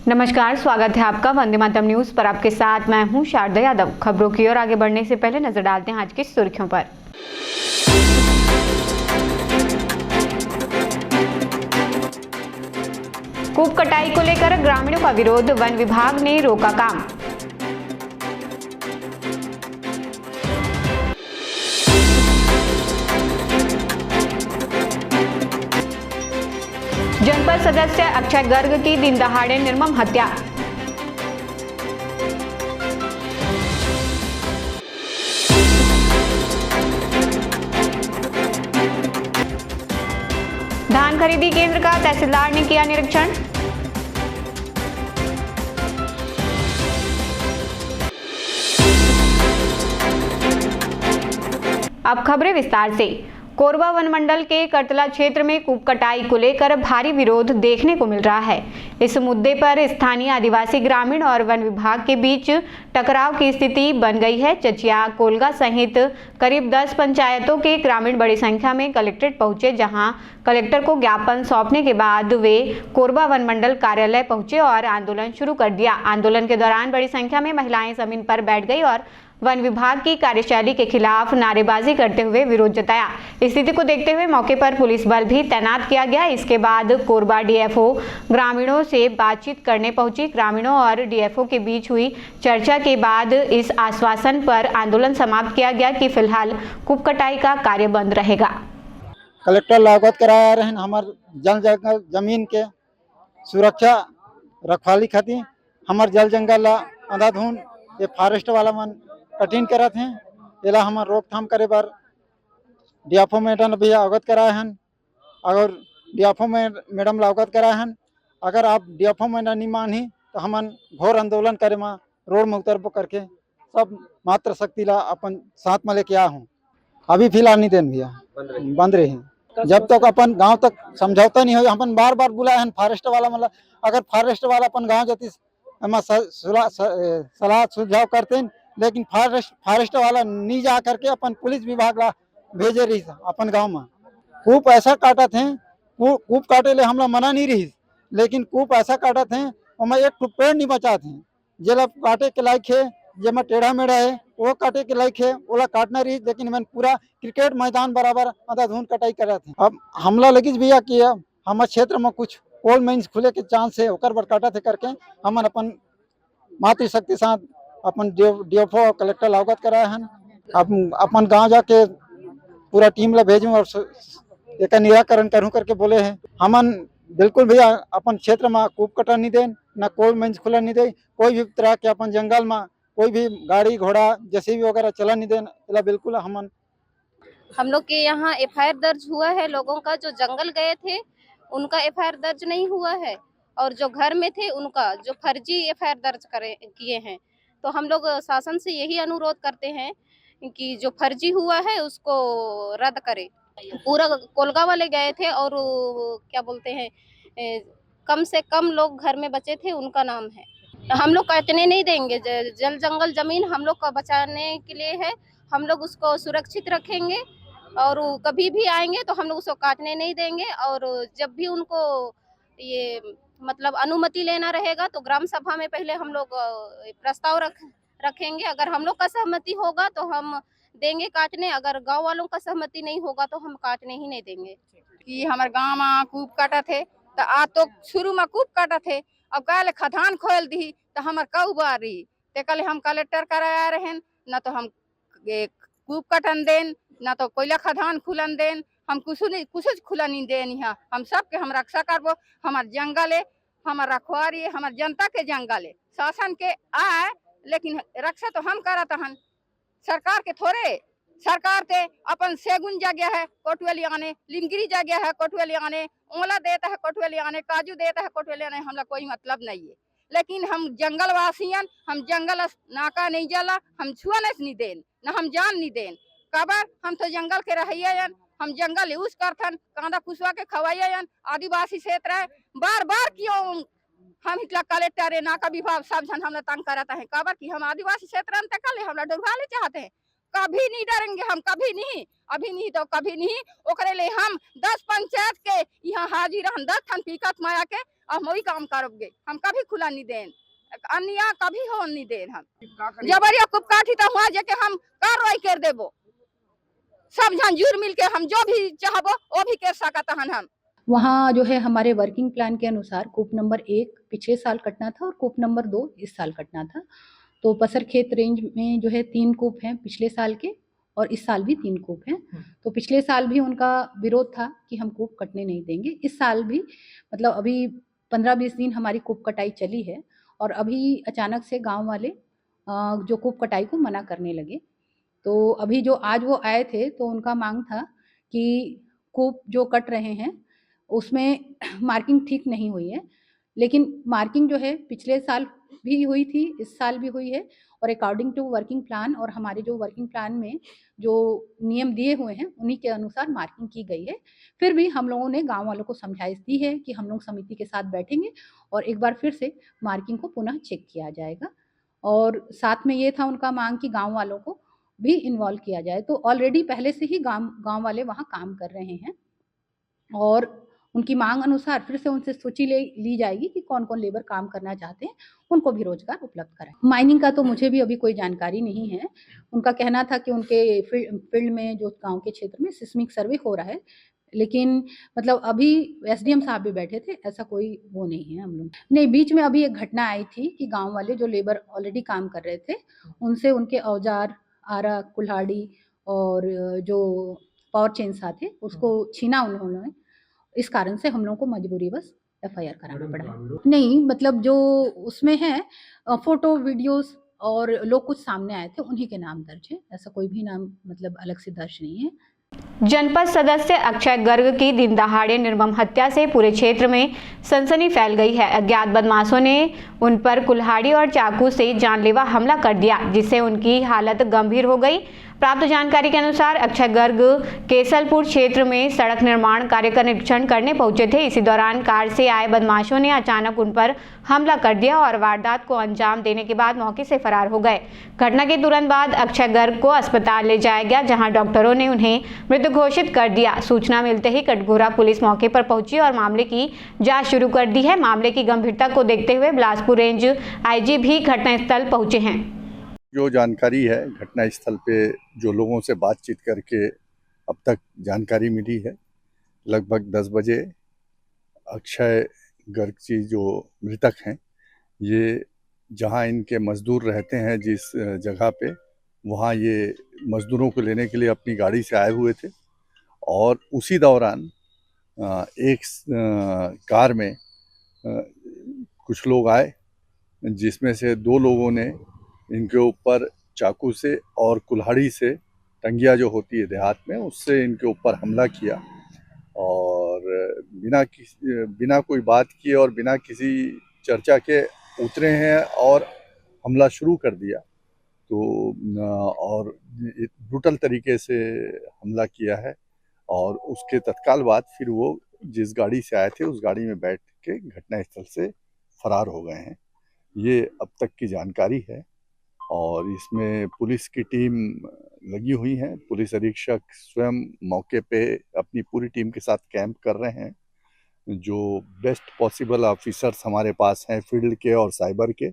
नमस्कार, स्वागत है आपका वंदे मातरम न्यूज पर। आपके साथ मैं हूं शारदा यादव। खबरों की ओर आगे बढ़ने से पहले नजर डालते हैं आज की सुर्खियों पर। कूप कटाई को लेकर ग्रामीणों का विरोध, वन विभाग ने रोका काम। जनपद सदस्य अक्षय गर्ग की दिन दहाड़े निर्मम हत्या। धान खरीदी केंद्र का तहसीलदार ने किया निरीक्षण। अब खबरें विस्तार से। कोरबा वन मंडल के करतला क्षेत्र में कूप कटाई को लेकर भारी विरोध देखने को मिल रहा है। इस मुद्दे पर स्थानीय आदिवासी, ग्रामीण और वन विभाग के बीच टकराव की स्थिति बन गई है। चचिया, कोलगा सहित करीब 10 पंचायतों के ग्रामीण बड़ी संख्या में कलेक्ट्रेट पहुंचे, जहां कलेक्टर को ज्ञापन सौंपने के बाद वे कोरबा वन मंडल कार्यालय पहुंचे और आंदोलन शुरू कर दिया। आंदोलन के दौरान बड़ी संख्या में महिलाएं जमीन पर बैठ गई और वन विभाग की कार्यशैली के खिलाफ नारेबाजी करते हुए विरोध जताया। स्थिति को देखते हुए मौके पर पुलिस बल भी तैनात किया गया। इसके बाद कोरबा डीएफओ ग्रामीणों से बातचीत करने पहुंची। ग्रामीणों और डीएफओ के बीच हुई चर्चा के बाद इस आश्वासन पर आंदोलन समाप्त किया गया कि फिलहाल कूप कटाई का कार्य बंद रहेगा। कलेक्टर अवगत कराया रहे हमार जल जंगल जमीन के सुरक्षा रखवाली खातिर हमार जल जंगल अंधाधुन ये फॉरेस्ट वाला मन कठिन करत हैं। एला हमार रोकथाम करे बर डीएफओ मैडम भी अवगत कराए हन और डीएफओ मैडम अवगत कराए हन। अगर आप डीएफओ मैडम नहीं मानी तो हमन घोर आंदोलन करे में रोड में उतरबो करके सब मात्र शक्ति ला अपन साथ में लेके आ हूँ। अभी फिलहाल नहीं देन भैया बंद रही जब तक अपन गांव तक समझौता नहीं हो। अपन बार बार बुलाए हैं फॉरेस्ट वाला, मतलब अगर फॉरेस्ट वाला अपन गांव जाती सलाह सुझाव करते, लेकिन फॉरेस्ट वाला नहीं जा करके अपन पुलिस विभाग ला भेजे रही अपन गांव में। कूप ऐसा काटत हैं, कूप काटे ले हमला मना नहीं रही, लेकिन कूप ऐसा काटत हैं और एक पेड़ नहीं बचाते हैं। जेला काटे के लायक है, जेमा टेढ़ा मेढ़ा है वो काटे के लायक है, ओला काटना रही, लेकिन मैंने पूरा क्रिकेट मैदान बराबर अंधाधुन कटाई करा थे। अब हमला लगी भैया कि हमारे क्षेत्र में कुछ कोल माइन्स खुले के चांस है, ओकर बर काटा थे करके हमन अपन मातृशक्ति साथ अपन डीएफओ कलेक्टर अवगत कराए हैं। अब अपन गांव जाके पूरा टीम ला भेजूं और एक निराकरण करूं करके बोले हैं। हमन बिल्कुल भैया अपन क्षेत्र में कूप कटा नहीं दें, न कोल माइन्स खुला नहीं दे, कोई भी तरह के अपन जंगल में कोई भी गाड़ी घोड़ा जेसीबी वगैरह चला नहीं देना। बिल्कुल हम लोग के यहाँ एफआईआर दर्ज हुआ है। लोगों का जो जंगल गए थे उनका एफआईआर दर्ज नहीं हुआ है, और जो घर में थे उनका जो फर्जी एफआईआर दर्ज किए हैं। तो हम लोग शासन से यही अनुरोध करते हैं कि जो फर्जी हुआ है उसको रद्द करे। पूरा कोलगा वाले गए थे और क्या बोलते हैं, कम से कम लोग घर में बचे थे, उनका नाम है। हम लोग काटने नहीं देंगे। जल जंगल जमीन हम लोग का बचाने के लिए है। हम लोग उसको सुरक्षित रखेंगे और कभी भी आएंगे तो हम लोग उसको काटने नहीं देंगे। और जब भी उनको ये मतलब अनुमति लेना रहेगा तो ग्राम सभा में पहले हम लोग प्रस्ताव रखेंगे। अगर हम लोग का सहमति होगा तो हम देंगे काटने, अगर गांव वालों का सहमति नहीं होगा तो हम काटने ही नहीं देंगे। कि हमारे गांव में कूप काटा थे तो आ तो शुरू में कूप काटा थे, अब कल खदान खोल दी तो हमार कऊ बार रही ते कल हम कलेक्टर कराया रहे, न तो हम कूप कटन देन, न तो कोयला खदान खुलन देन। हम कुछ खुला नहीं देन। यहाँ हम सबके हम रक्षा करबो। हमार जंगल है, हमार रखवारी है, हमार जनता के जंगल है। शासन के आए लेकिन रक्षा तो हम करत हन, सरकार के थोड़े। सरकार ते अपन सेगुन जगह है कोटवेली आने, लिमगिरी जगह है कोटवेली आने, ओला देता है कोटवेली आने, काजू देता है कोटवेली आने, हमला कोई मतलब नहीं है। लेकिन हम जंगल वासियन, हम जंगल नाका नहीं जला, हम छुआ नहीं देन, न हम जान नहीं देन। कबर हम तो जंगल के रहियन, हम जंगल यूज करथन, कांदा कुसवा के खवाइयन। आदिवासी क्षेत्र है, बार बार क्यों हम इतला कलेक्टर है, नाका विभाग सब जन हमला तंग करता है। कबर की हम आदिवासी क्षेत्र अंत हमला डुबा ले चाहते हैं। कभी नहीं डरेंगे हम, कभी नहीं, अभी नहीं तो कभी नहीं। ओकरे ले हम 10 पंचायत के यहाँ हाजिर हम 10 ठन पीकत माया के हम वही काम करोगे, हम कभी खुला नहीं देन, अन्य कभी हो नहीं देन, हम जबरिया कुप काठी तो वहाँ जाके हम कार्रवाई कर देबो, सब जन जुर मिल के हम जो भी चाहबो वो भी कर सकता हन हम। वहाँ जो है हमारे वर्किंग प्लान के अनुसार कूप नंबर 1 पिछले साल कटना था और कूप नंबर 2 इस साल कटना था। तो पसरखेत रेंज में जो है 3 कूप हैं पिछले साल के और इस साल भी 3 कूप हैं। तो पिछले साल भी उनका विरोध था कि हम कूप कटने नहीं देंगे। इस साल भी मतलब अभी 15-20 दिन हमारी कूप कटाई चली है और अभी अचानक से गाँव वाले जो कूप कटाई को मना करने लगे। तो अभी जो आज वो आए थे तो उनका मांग था कि कूप जो कट रहे हैं उसमें मार्किंग ठीक नहीं हुई है, लेकिन मार्किंग जो है पिछले साल भी हुई थी, इस साल भी हुई है और अकॉर्डिंग टू वर्किंग प्लान और हमारे जो वर्किंग प्लान में जो नियम दिए हुए हैं उन्हीं के अनुसार मार्किंग की गई है। फिर भी हम लोगों ने गांव वालों को समझाइश दी है कि हम लोग समिति के साथ बैठेंगे और एक बार फिर से मार्किंग को पुनः चेक किया जाएगा। और साथ में ये था उनका मांग कि गाँव वालों को भी इन्वॉल्व किया जाए। तो ऑलरेडी पहले से ही गाँव वाले वहाँ काम कर रहे हैं और उनकी मांग अनुसार फिर से उनसे सूची ली जाएगी कि कौन कौन लेबर काम करना चाहते हैं, उनको भी रोजगार उपलब्ध कराएं। माइनिंग का तो मुझे भी अभी कोई जानकारी नहीं है। उनका कहना था कि उनके फील्ड में जो गांव के क्षेत्र में सिस्मिक सर्वे हो रहा है, लेकिन मतलब अभी एसडीएम साहब भी बैठे थे, ऐसा कोई वो नहीं है। हम लोग नहीं, बीच में अभी एक घटना आई थी कि गाँव वाले जो लेबर ऑलरेडी काम कर रहे थे उनसे उनके औजार, आरा, कुल्हाड़ी और जो पावर चेंसा थे उसको छीना उन्होंने। इस कारण से हम लोगों को मजबूरी बस एफआईआर कराना पड़ा। नहीं मतलब जो उसमें है फोटो वीडियोस और लोग कुछ सामने आए थे उन्हीं के नाम दर्ज है, ऐसा कोई भी नाम मतलब अलग से दर्ज नहीं है। जनपद सदस्य अक्षय गर्ग की दिन दहाड़े निर्मम हत्या से पूरे क्षेत्र में सनसनी फैल गई है। अज्ञात बदमाशों ने उन पर कुल्हाड़ी और चाकू से जानलेवा हमला कर दिया, जिससे उनकी हालत गंभीर हो गई। प्राप्त जानकारी के अनुसार अक्षय गर्ग केसलपुर क्षेत्र में सड़क निर्माण कार्य का निरीक्षण करने पहुंचे थे। इसी दौरान कार से आए बदमाशों ने अचानक उन पर हमला कर दिया और वारदात को अंजाम देने के बाद मौके से फरार हो गए। घटना के तुरंत बाद अक्षय गर्ग को अस्पताल ले जाया गया, जहां डॉक्टरों ने उन्हें मृत घोषित कर दिया। सूचना मिलते ही कटघोरा पुलिस मौके पर पहुंची और मामले की जांच शुरू कर दी है। मामले की गंभीरता को देखते हुए बिलासपुर रेंज आईजी भी घटनास्थल पहुंचे हैं। जो जानकारी है घटनास्थल पे जो लोगों से बातचीत करके अब तक जानकारी मिली है, लगभग 10 बजे अक्षय गर्ग जी जो मृतक हैं, ये जहां इनके मजदूर रहते हैं जिस जगह पे, वहां ये मजदूरों को लेने के लिए अपनी गाड़ी से आए हुए थे और उसी दौरान एक कार में कुछ लोग आए, जिसमें से 2 लोगों ने इनके ऊपर चाकू से और कुल्हाड़ी से, टंगिया जो होती है देहात में, उससे इनके ऊपर हमला किया और बिना कोई बात किए और बिना किसी चर्चा के उतरे हैं और हमला शुरू कर दिया। तो और ब्रूटल तरीके से हमला किया है और उसके तत्काल बाद फिर वो जिस गाड़ी से आए थे उस गाड़ी में बैठ के घटनास्थल से फरार हो गए हैं। ये अब तक की जानकारी है और इसमें पुलिस की टीम लगी हुई है। पुलिस अधीक्षक स्वयं मौके पे अपनी पूरी टीम के साथ कैंप कर रहे हैं। जो बेस्ट पॉसिबल ऑफिसर्स हमारे पास हैं फील्ड के और साइबर के,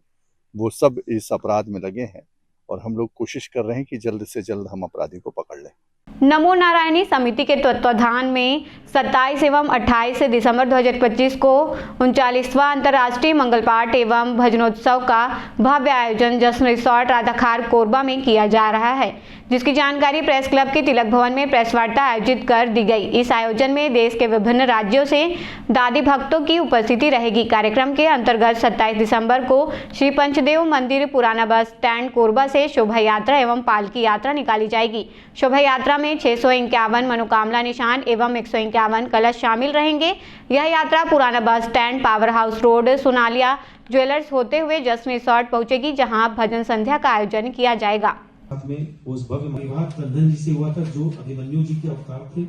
वो सब इस अपराध में लगे हैं और हम लोग कोशिश कर रहे हैं कि जल्द से जल्द हम अपराधी को पकड़ लें। नमो नारायणी समिति के तत्वाधान में 27 एवं 28 दिसंबर 2025 को 39वां अंतर्राष्ट्रीय मंगल पाठ एवं भजनोत्सव का भव्य आयोजन जश्न रिसोर्ट राधाखार कोरबा में किया जा रहा है, जिसकी जानकारी प्रेस क्लब के तिलक भवन में प्रेस वार्ता आयोजित कर दी गई। इस आयोजन में देश के विभिन्न राज्यों से दादी भक्तों की उपस्थिति रहेगी। कार्यक्रम के अंतर्गत 27 दिसंबर को श्री पंचदेव मंदिर पुराना बस स्टैंड कोरबा से शोभा यात्रा एवं पालकी यात्रा निकाली जाएगी। शोभा यात्रा में 651 मनोकामना निशान एवं 151 कलश शामिल रहेंगे। यह यात्रा पुराना bus stand, power house road, Sonalia jewellers होते हुए जश्न रिसोर्ट पहुंचेगी, जहां भजन संध्या का आयोजन किया जाएगा। में उस भव्य विवाह कंधन जी से हुआ था जो अभिमन्यु जी के अवतार थे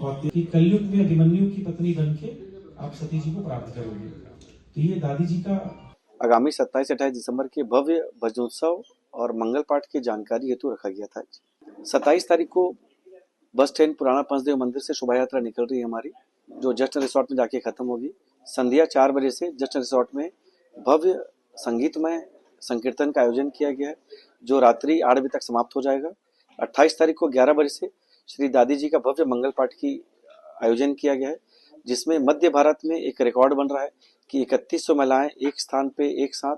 और कलयुग में अभिमन्यु की पत्नी बन के आप सती जी को प्राप्त करोगे। तो ये दादी जी का आगामी 27-28 दिसंबर के भव्य भजनोत्सव और मंगल पाठ की जानकारी हेतु रखा गया था। 27 तारीख को बस स्टैंड पुराना पंचदेव मंदिर से शोभा यात्रा निकल रही है हमारी जो जस्ट रिसोर्ट में जाके ख़त्म होगी। संध्या 4 बजे से जस्ट रिसोर्ट में भव्य संगीतमय संकीर्तन का आयोजन किया गया है, जो रात्रि 8 बजे तक समाप्त हो जाएगा। 28 तारीख को 11 बजे से श्री दादी जी का भव्य मंगल पाठ की आयोजन किया गया है, जिसमें मध्य भारत में एक रिकॉर्ड बन रहा है कि 3100 महिलाएं एक स्थान पे एक साथ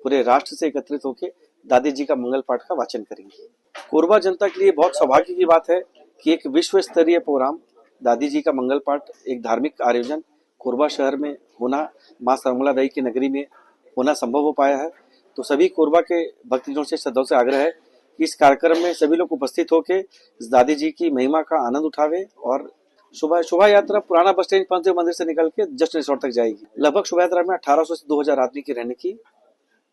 पूरे राष्ट्र से एकत्रित होकर दादी जी का मंगल पाठ का वाचन करेंगी। कोरबा जनता के लिए बहुत सौभाग्य की बात है कि एक विश्व स्तरीय प्रोग्राम दादी जी का मंगल पाठ, एक धार्मिक आयोजन कोरबा शहर में होना, मां सरमला दाई की नगरी में होना संभव हो पाया है। तो सभी कोरबा के भक्तजनों से श्रद्धाओं से आग्रह है कि इस कार्यक्रम में सभी लोग उपस्थित होकर इस दादी जी की महिमा का आनंद उठावे और शोभा यात्रा पुराना बस स्टैंड पंचदेव मंदिर से निकल के जस्ट रिसोर्ट तक जाएगी। लगभग शोभा यात्रा में 1800 से 2000 आदमी के रहने की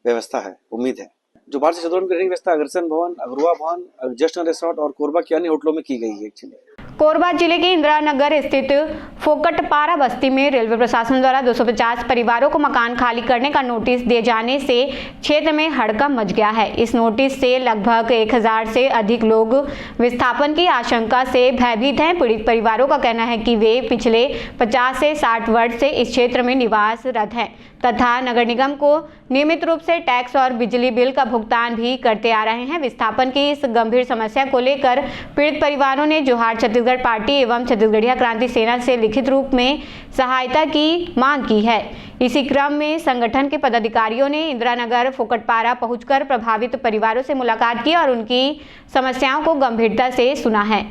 व्यवस्था है, उम्मीद है। जो भारतीय छात्रों की रहने की व्यवस्था अग्रसेन भवन, अग्रवा भवन, जस्ट रिसोर्ट और कोरबा के अन्य होटलों में की गई है। एक्चुअली कोरबा जिले के इंदिरा नगर स्थित फोकटपारा बस्ती में रेलवे प्रशासन द्वारा 250 परिवारों को मकान खाली करने का नोटिस दिए जाने से क्षेत्र में हड़कंप मच गया है। इस नोटिस से लगभग 1000 से अधिक लोग विस्थापन की आशंका से भयभीत हैं। पीड़ित परिवारों का कहना है कि वे पिछले 50 से 60 वर्ष से इस क्षेत्र में निवासरत हैं तथा नगर निगम को नियमित रूप से टैक्स और बिजली बिल का भुगतान भी करते आ रहे हैं। विस्थापन की इस गंभीर समस्या को लेकर पीड़ित परिवारों ने जोहार छत्तीसगढ़ पार्टी एवं छत्तीसगढ़िया क्रांति सेना से लिखित रूप में सहायता की मांग की है। इसी क्रम में संगठन के पदाधिकारियों ने इंदिरा नगर फोकटपारा पहुंचकर प्रभावित परिवारों से मुलाकात की और उनकी समस्याओं को गंभीरता से सुना है।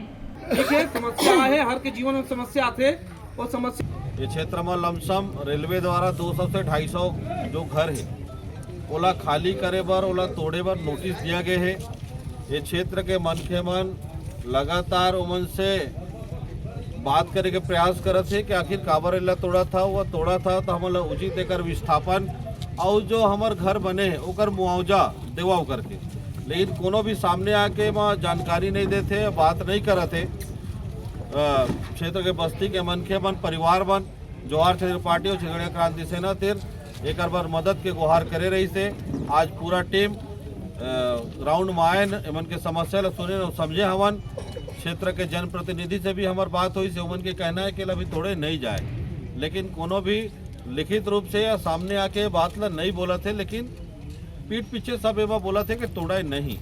देखिए, समस्या है, हर के जीवन में समस्या आते और समस्या ये क्षेत्र में लमसम रेलवे द्वारा 200 से 250 जो घर है ओला खाली करे बर, ओला तोड़े बर नोटिस दिया गया है। ये क्षेत्र के मन के मन लगातार उमन से बात करे के प्रयास करत है कि आखिर काबर एला तोड़ा था, वह तोड़ा था तो हमला उचित एकर विस्थापन और जो हमार घर बने हैं ओकर मुआवजा देवाओ करके, लेकिन कोनो भी सामने आके जानकारी नहीं देते, बात नहीं करते। क्षेत्र के बस्ती के मन के मन परिवार मन जोहार छत्तीसगढ़ पार्टी और छत्तीसगढ़िया क्रांति सेना तिर एक बार मदद के गुहार करे रही से आज पूरा टीम राउंड में आए एमन के समस्या ला सुने और समझे हवन। क्षेत्र के जनप्रतिनिधि से भी हमार बात हुई से उमन के कहना है कि अभी तोड़े नहीं जाए, लेकिन कोनो भी लिखित रूप से या सामने आके बात ला नहीं बोला थे, लेकिन पीठ पीछे सब एवं बोला थे कि तोड़े नहीं।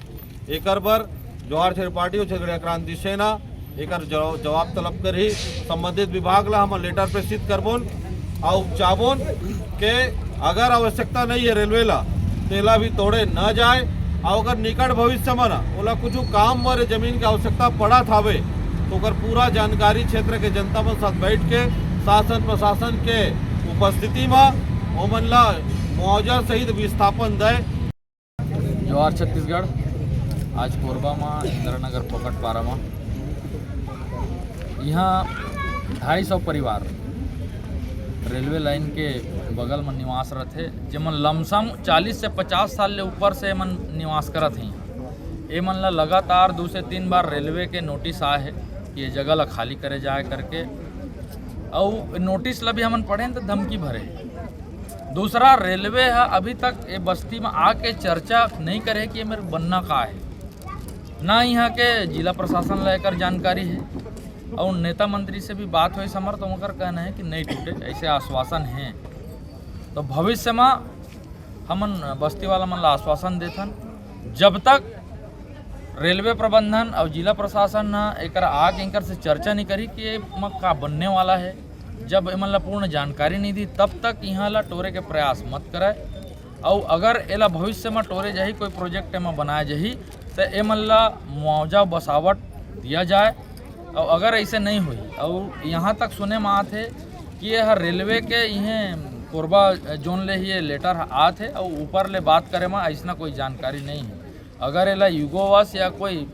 एक बार जोहार छत्तीसगढ़ पार्टी और छत्तीसगढ़िया क्रांति सेना एक जवाब तलब कर ही संबंधित विभाग ला हम लेटर प्रेषित करबोन और चाहबोन के अगर आवश्यकता नहीं है रेलवे ला तेला भी तोड़े न जाए और अगर निकट भविष्य में ना ओला कुछ काम मरे जमीन की आवश्यकता पड़ा थावे तो अगर पूरा जानकारी क्षेत्र के जनता में साथ बैठ के शासन प्रशासन के उपस्थिति में ओमन ला मुआवजा सहित विस्थापन दे। जोहार छत्तीसगढ़। आज कोरबा में इंदिरा नगर फोकटपारा में यहाँ 250 परिवार रेलवे लाइन के बगल में निवासरत है, जेमन लमसम 40 से 50 साल ले ऊपर से मन निवास करत हैं। ये मन ला लगातार 2 से 3 बार रेलवे के नोटिस आए है कि ये जगह ला खाली करे जाए करके, और नोटिस ला भी हमन पढ़े तो धमकी भरे। दूसरा, रेलवे है अभी तक ये बस्ती में आके चर्चा नहीं करे कि ये मेरे बनना का है, ना यहाँ के जिला प्रशासन लेकर जानकारी है और नेता मंत्री से भी बात हुई समर तो उनका कहना है कि नहीं टूटे, ऐसे आश्वासन हैं। तो भविष्य में हमन बस्ती वाला मन ला आश्वासन देथन जब तक रेलवे प्रबंधन और जिला प्रशासन एक आग इंकर से चर्चा नहीं करी कि ये का बनने वाला है, जब एमन ला पूर्ण जानकारी नहीं दी तब तक यहाँ ला टोरे के प्रयास मत कराए। और अगर एला भविष्य में टोरे जाही कोई प्रोजेक्ट में बनाए जाही तो एमन ला मुआवजा बसावट दिया जाए। और अगर ऐसे नहीं हुई और यहाँ तक सुने में आते कि यह रेलवे के यह कोरबा जोन ले ही लेटर आते और ऊपर ले बात करे में ऐसा कोई जानकारी नहीं है। अगर एला युगोवश या कोई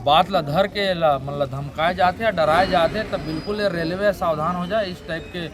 बात ला धर के ला मतलब धमकाए जाते या डराए जाते तो बिल्कुल ये रेलवे सावधान हो जाए, इस टाइप के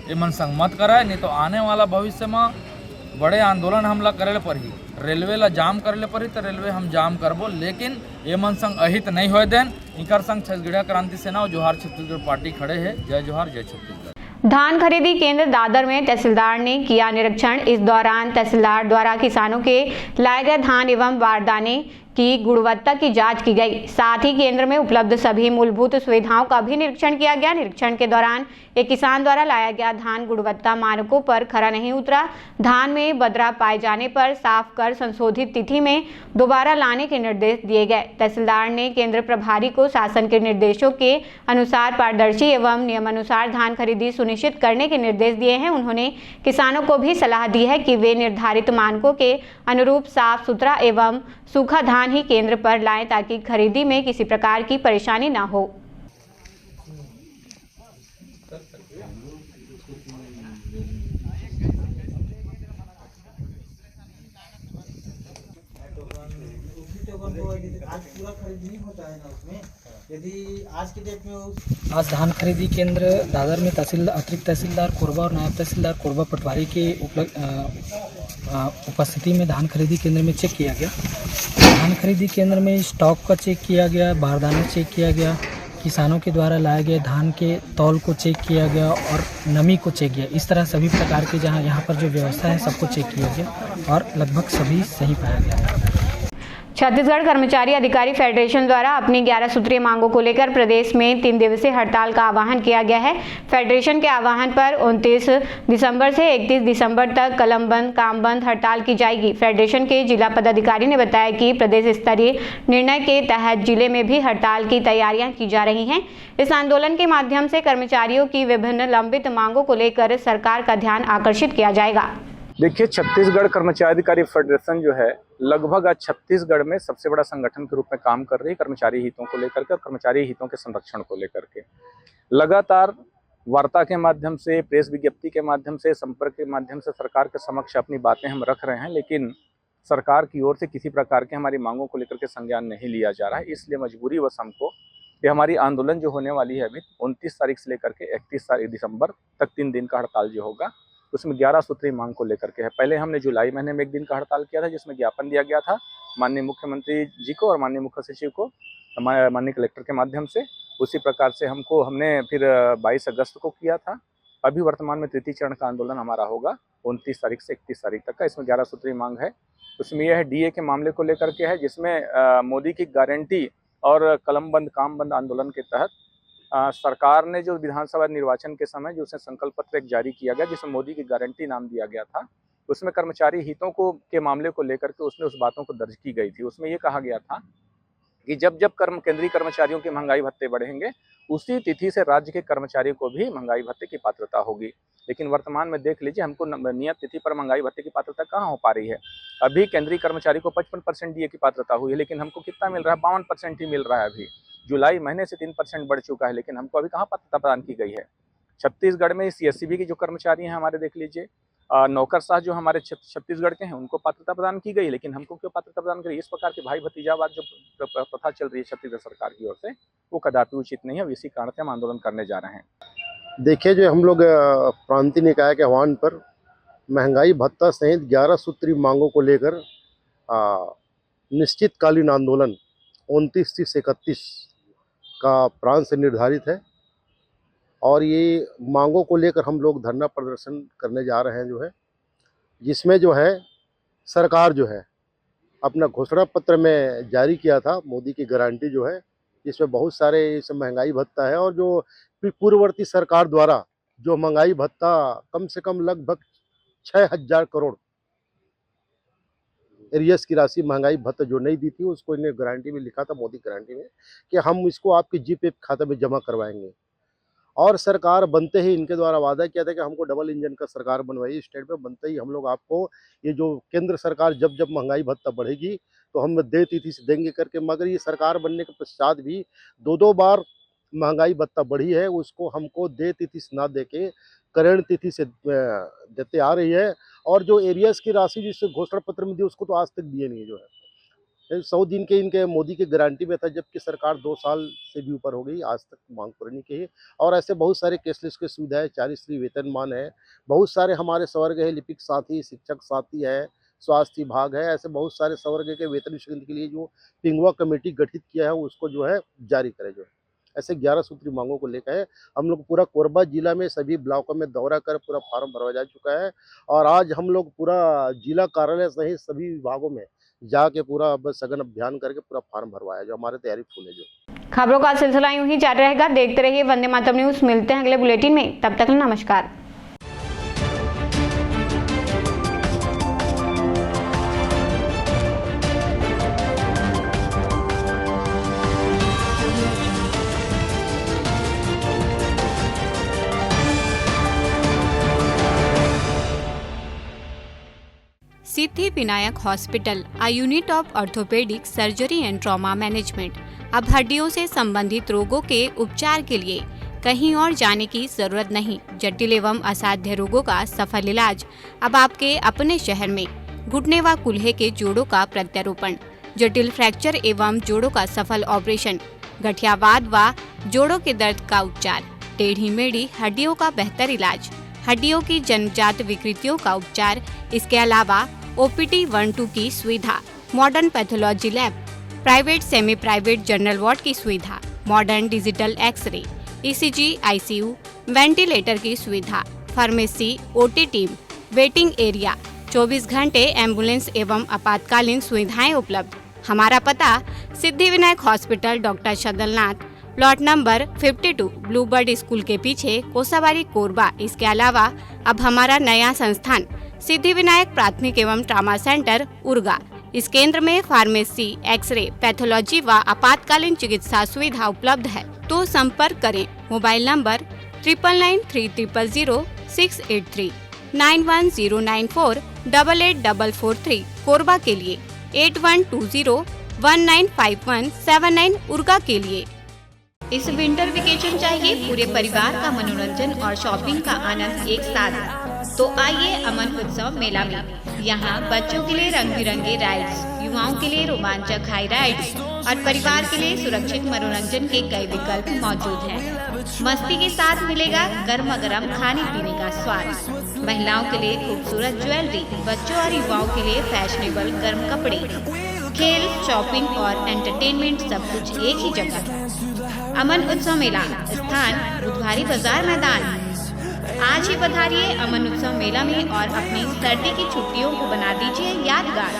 ये मन संग मत कराए, नहीं तो आने वाला भविष्य में बड़े आंदोलन हमला करे पर ही रेलवे ला जाम करे पर ही तो रेलवे हम जाम करबो, लेकिन ये मन संग अहित नहीं होए देन। इनकर संग छत्तीसगढ़िया क्रांति सेना और जोहार छत्तीसगढ़ पार्टी खड़े है। जय जोहार, जय छत्तीसगढ़। धान खरीदी केंद्र दादर में तहसीलदार ने किया निरीक्षण। इस दौरान तहसीलदार द्वारा किसानों के लाए गए धान एवं बारदाने की गुणवत्ता की जांच की गई। साथ ही केंद्र में उपलब्ध सभी मूलभूत सुविधाओं का भी निरीक्षण किया गया। निरीक्षण के दौरान एक किसान द्वारा लाया गया धान गुणवत्ता मानकों पर खरा नहीं उतरा। धान में बदरा पाए जाने पर साफ कर संशोधित तिथि में दोबारा लाने के निर्देश दिए गए। तहसीलदार ने केंद्र प्रभारी को शासन के निर्देशों के अनुसार पारदर्शी एवं नियमानुसार धान खरीदी सुनिश्चित करने के निर्देश दिए हैं। उन्होंने किसानों को भी सलाह दी है कि वे निर्धारित मानकों के अनुरूप साफ सुथरा एवं सूखा धान ही केंद्र पर लाएं ताकि खरीदी में किसी प्रकार की परेशानी न हो। आज पूरा खरीद नहीं होता है ना उसमें, यदि आज के डेट में आज धान खरीदी केंद्र दादर में अतिरिक्त तहसीलदार कोरबा और नायब तहसीलदार कोरबा पटवारी के उपस्थिति में धान खरीदी केंद्र में चेक किया गया। धान खरीदी केंद्र में स्टॉक का चेक किया गया, बारदाना चेक किया गया, किसानों के द्वारा लाए गए धान के तौल को चेक किया गया और नमी को चेक किया। इस तरह सभी प्रकार के यहाँ पर जो व्यवस्था है सबको चेक किया गया और लगभग सभी सही पाया गया। छत्तीसगढ़ कर्मचारी अधिकारी फेडरेशन द्वारा अपनी 11 सूत्रीय मांगों को लेकर प्रदेश में 3 दिवसीय हड़ताल का आह्वान किया गया है। फेडरेशन के आह्वान पर 29 दिसंबर से 31 दिसंबर तक कलम बंद काम बंद हड़ताल की जाएगी। फेडरेशन के जिला पदाधिकारी ने बताया कि प्रदेश स्तरीय निर्णय के तहत जिले में भी हड़ताल की तैयारियां की जा रही हैं। इस आंदोलन के माध्यम से कर्मचारियों की विभिन्न लंबित मांगों को लेकर सरकार का ध्यान आकर्षित किया जाएगा। देखिए, छत्तीसगढ़ कर्मचारी अधिकारी फेडरेशन जो है लगभग आज छत्तीसगढ़ में सबसे बड़ा संगठन के रूप में काम कर रही है कर्मचारी हितों को लेकर के और कर्मचारी हितों के संरक्षण को लेकर के। लगातार वार्ता के माध्यम से, प्रेस विज्ञप्ति के माध्यम से, संपर्क के माध्यम से सरकार के समक्ष अपनी बातें हम रख रहे हैं, लेकिन सरकार की ओर से किसी प्रकार के हमारी मांगों को लेकर के संज्ञान नहीं लिया जा रहा है। इसलिए मजबूरीवश हमको ये हमारी आंदोलन जो होने वाली है अभी 29 तारीख से लेकर के 31 दिसंबर तक 3 दिन का हड़ताल जो होगा उसमें 11 सूत्री मांग को लेकर के है। पहले हमने जुलाई महीने में 1 दिन का हड़ताल किया था जिसमें ज्ञापन दिया गया था माननीय मुख्यमंत्री जी को और माननीय मुख्य सचिव को माननीय कलेक्टर के माध्यम से। उसी प्रकार से हमने फिर 22 अगस्त को किया था। अभी वर्तमान में तृतीय चरण का आंदोलन हमारा होगा 29 तारीख से 31 तारीख तक का। इसमें 11 सूत्री मांग है। उसमें यह है डीए के मामले को लेकर के है, जिसमें मोदी की गारंटी और कलम बंद काम बंद आंदोलन के तहत सरकार ने जो विधानसभा निर्वाचन के समय जो उसने संकल्प पत्र एक जारी किया गया जिसमें मोदी की गारंटी नाम दिया गया था, उसमें कर्मचारी हितों को के मामले को लेकर के उसमें उस बातों को दर्ज की गई थी। उसमें ये कहा गया था कि जब जब केंद्रीय कर्मचारियों के महंगाई भत्ते बढ़ेंगे उसी तिथि से राज्य के कर्मचारियों को भी महंगाई भत्ते की पात्रता होगी। लेकिन वर्तमान में देख लीजिए, हमको नियत तिथि पर महंगाई भत्ते की पात्रता कहाँ हो पा रही है। अभी केंद्रीय कर्मचारी को 55% डीए की पात्रता हुई है, लेकिन हमको कितना मिल रहा है? 52% ही मिल रहा है। अभी जुलाई महीने से 3% बढ़ चुका है, लेकिन हमको अभी कहाँ पात्रता प्रदान की गई है। छत्तीसगढ़ में सीएससीबी के जो कर्मचारी हैं हमारे, देख लीजिए, नौकरशाह जो हमारे छत्तीसगढ़ के हैं उनको पात्रता प्रदान की गई, लेकिन हमको क्यों पात्रता प्रदान करी? इस प्रकार के भाई भतीजावाद जो प्रथा चल रही है छत्तीसगढ़ सरकार की ओर से, वो कदापि उचित नहीं है। इसी कारण से हम आंदोलन करने जा रहे हैं। देखिए, जो हम लोग प्रांतीय निकाय के आह्वान पर महंगाई भत्ता सहित 11 सूत्री मांगों को लेकर निश्चितकालीन आंदोलन 29 से 31 का प्रांत से निर्धारित है और ये मांगों को लेकर हम लोग धरना प्रदर्शन करने जा रहे हैं, जो है जिसमें जो है सरकार जो है अपना घोषणा पत्र में जारी किया था मोदी की गारंटी जो है, जिसमें बहुत सारे इस महंगाई भत्ता है और जो पूर्ववर्ती सरकार द्वारा जो महंगाई भत्ता कम से कम लगभग 6000 करोड़ एरियस की राशि महंगाई भत्ता जो नहीं दी थी, उसको इन्हें गारंटी में लिखा था, मोदी गारंटी में, कि हम इसको आपके जीपे खाते में जमा करवाएंगे। और सरकार बनते ही इनके द्वारा वादा किया था कि हमको डबल इंजन का सरकार बनवाई। स्टेट में बनते ही हम लोग आपको ये जो केंद्र सरकार जब जब महंगाई भत्ता बढ़ेगी तो हम दे तिथि से देंगे करके, मगर ये सरकार बनने के पश्चात भी 2 बार महंगाई भत्ता बढ़ी है, उसको हमको दे तिथि से ना दे के करण तिथि से देते आ रही है। और जो एरियस की राशि जिससे घोषणा पत्र में दी उसको तो आज तक दिए नहीं, जो है 100 दिन के इनके मोदी की गारंटी में था, जबकि सरकार 2 साल से भी ऊपर हो गई, आज तक मांग पूरी नहीं की है। और ऐसे बहुत सारे कैशलेस की सुविधा है, 40 वेतनमान है, बहुत सारे हमारे स्वर्ग है, लिपिक साथी, शिक्षक साथी है, स्वास्थ्य विभाग है, ऐसे बहुत सारे स्वर्ग के वेतन स्वीकृति के लिए जो पिंगुआ कमेटी गठित किया है उसको जो है जारी करे। जो है ऐसे 11 सूत्री मांगों को लेकर हम लोग पूरा कोरबा जिला में सभी ब्लॉकों में दौरा कर पूरा फार्म भरवा जा चुका है और आज हम लोग पूरा जिला कार्यालय सहित सभी विभागों में जाके पूरा अब सघन अभियान करके पूरा फार्म भरवाया जो हमारे तैयारी फुल है जो। खबरों का सिलसिला यूं ही जारी रहेगा। देखते रहिए वंदे मातरम न्यूज। मिलते हैं अगले बुलेटिन में, तब तक नमस्कार। Siddhi Vinayak hospital, a unit of orthopaedic surgery and trauma management. अब हड्डियों से संबंधित रोगों के उपचार के लिए कहीं और जाने की जरूरत नहीं। जटिल एवं असाध्य रोगों का सफल इलाज अब आपके अपने शहर में। घुटने व कूल्हे के जोड़ों का प्रत्यारोपण, जटिल फ्रैक्चर एवं जोड़ों का सफल ऑपरेशन, गठियावाद व जोड़ों के दर्द का उपचार, टेढ़ी मेढ़ी हड्डियों का बेहतर इलाज, हड्डियों की जन्मजात विकृतियों का उपचार। इसके अलावा OPT 1-2 की सुविधा, modern pathology lab, private semi private general ward की सुविधा, modern digital x-ray, ECG, ICU, ventilator की सुविधा, pharmacy, OT team, waiting area, 24 घंटे एम्बुलेंस एवं आपातकालीन सुविधाएं उपलब्ध। हमारा पता Siddhi Vinayak hospital, doctor Shadalnath, plot number 52, bluebird school के पीछे, कोसाबारी, कोरबा। इसके अलावा अब हमारा नया संस्थान सिद्धि विनायक प्राथमिक एवं ट्रामा सेंटर, उर्गा। इस केंद्र में फार्मेसी, एक्सरे, पैथोलॉजी व आपातकालीन चिकित्सा सुविधा उपलब्ध है। तो संपर्क करें। मोबाइल नंबर 9993000683, 9109488443, कोरबा के लिए 8120195179, उर्गा के लिए। इस विंटर वेकेशन चाहिए पूरे परिवार का मनोरंजन और शॉपिंग का आनंद एक साथ, तो आइए अमन उत्सव मेला में। यहाँ बच्चों के लिए रंग बिरंगे राइड्स, युवाओं के लिए रोमांचक हाई राइड्स और परिवार के लिए सुरक्षित मनोरंजन के कई विकल्प मौजूद हैं। मस्ती के साथ मिलेगा गर्मा गर्म खाने पीने का स्वाद, महिलाओं के लिए खूबसूरत ज्वेलरी, बच्चों और युवाओं के लिए फैशनेबल गर्म कपड़े, खेल, शॉपिंग और एंटरटेनमेंट, सब कुछ एक ही जगह। अमन उत्सव मेला, स्थान बुधवारी बाजार मैदान। आज ही पधारिए अमन उत्सव मेला में और अपनी सर्दी की छुट्टियों को बना दीजिए यादगार।